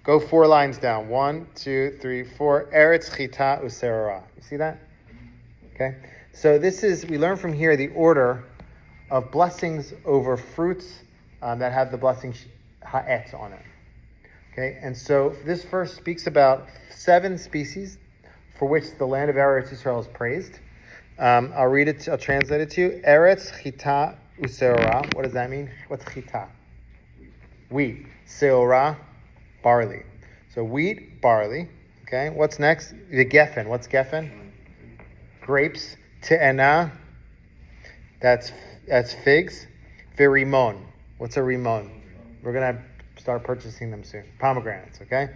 Go 4 lines down. 1, 2, 3, 4. Eretz chita userora. You see that? Okay. So we learn from here the order of blessings over fruits that have the blessing ha'et on it. Okay. And so this verse speaks about 7 species for which the land of Eretz Yisrael is praised. I'll read it. I'll translate it to you. Eretz chita userora. What does that mean? What's chita? Wheat. Seora, barley. So wheat, barley. Okay. What's next? The geffen. What's geffen? Grapes. Te'ena. That's figs. Virimon. What's a rimon? We're gonna start purchasing them soon. Pomegranates. Okay.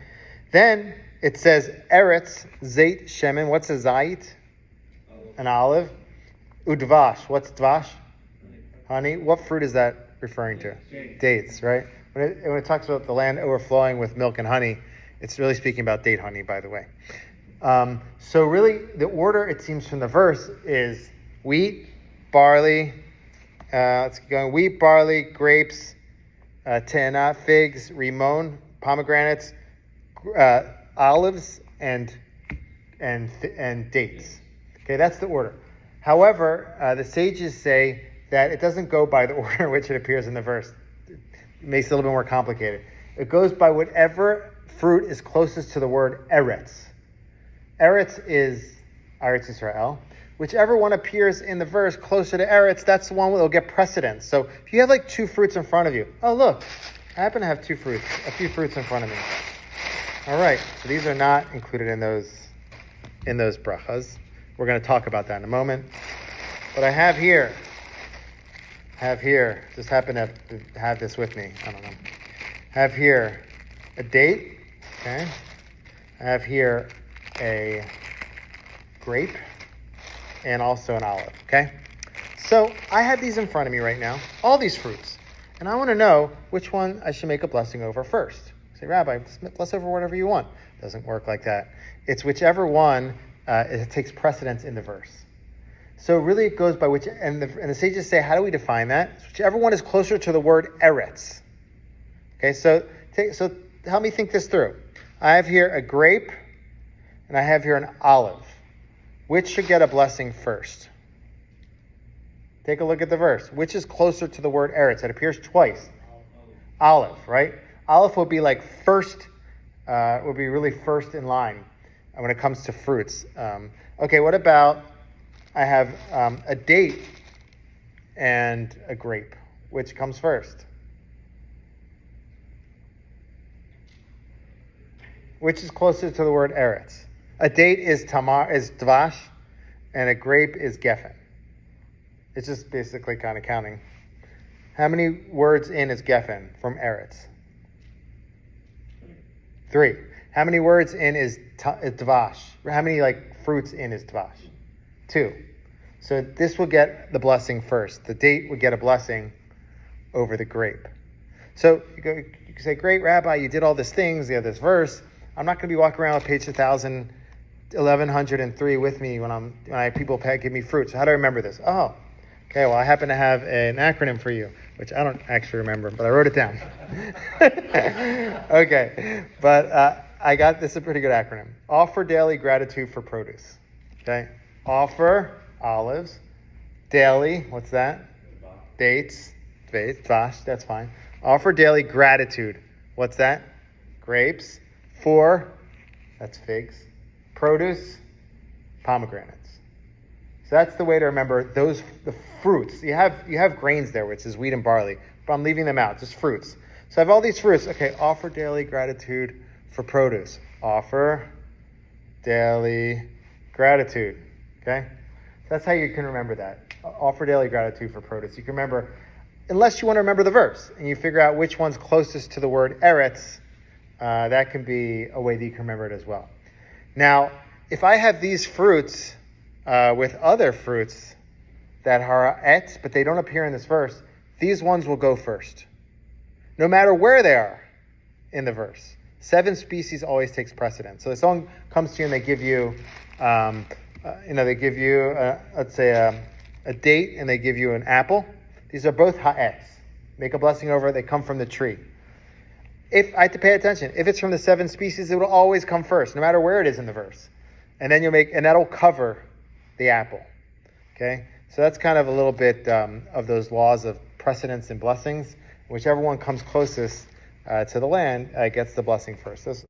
Then it says eretz zait shemen. What's a zait? An olive. Udvash. What's dvash? Honey. What fruit is that referring to? Dates, right? When it talks about the land overflowing with milk and honey, it's really speaking about date honey, by the way. So really, the order, it seems from the verse, is wheat, barley, let's keep going, wheat, barley, grapes, te'ena, figs, rimon, pomegranates, olives, and dates. Okay, that's the order. However, the sages say that it doesn't go by the order in which it appears in the verse. It makes it a little bit more complicated. It goes by whatever fruit is closest to the word eretz. Eretz is Eretz Yisrael. Whichever one appears in the verse closer to eretz, that's the one that will get precedence. So if you have like 2 fruits in front of you, oh look, I happen to have a few fruits in front of me. All right, so these are not included in those brachas. We're going to talk about that in a moment. But I have here, just happen to have this with me. I don't know. Have here a date, okay? I have here a grape and also an olive, okay? So I have these in front of me right now, all these fruits, and I want to know which one I should make a blessing over first. Say, Rabbi, bless over whatever you want. Doesn't work like that. It's whichever one it takes precedence in the verse. So really it goes by which, and the sages say, how do we define that? It's whichever one is closer to the word eretz. Okay, so help me think this through. I have here a grape, and I have here an olive. Which should get a blessing first? Take a look at the verse. Which is closer to the word eretz? It appears twice. Olive, right? Olive will be like first, will be really first in line when it comes to fruits. Okay, what about, I have a date and a grape. Which comes first? Which is closer to the word eretz? A date is dvash, and a grape is geffen. It's just basically kind of counting. How many words in is geffen from eretz? 3. How many words in is dvash? How many fruits in is dvash? 2. So this will get the blessing first. The date would get a blessing over the grape. So you can say, great, Rabbi, you did all these things. You have this verse. I'm not going to be walking around with page 1103 with me when people give me fruit. So how do I remember this? Oh, okay. Well, I happen to have an acronym for you, which I don't actually remember, but I wrote it down. Okay, but I got this is a pretty good acronym. Offer daily gratitude for produce. Okay, offer olives, daily. What's that? Dates, dvash. That's fine. Offer daily gratitude. What's that? Grapes. For, that's figs. Produce, pomegranates. So that's the way to remember the fruits. You have grains there, which is wheat and barley, but I'm leaving them out, just fruits. So I have all these fruits. Okay, offer daily gratitude for produce. Offer daily gratitude. Okay? So that's how you can remember that. Offer daily gratitude for produce. You can remember, unless you want to remember the verse, and you figure out which one's closest to the word eretz, that can be a way that you can remember it as well. Now, if I have these fruits with other fruits that are et, but they don't appear in this verse, these ones will go first. No matter where they are in the verse. 7 species always takes precedence. So if someone comes to you and they give you, let's say a date and they give you an apple. These are both ha'etz. Make a blessing over it. They come from the tree. if I have to pay attention, if it's from the 7 species, it will always come first, no matter where it is in the verse. And then and that'll cover the apple. Okay? So that's kind of a little bit of those laws of precedence and blessings. Whichever one comes closest to the land gets the blessing first.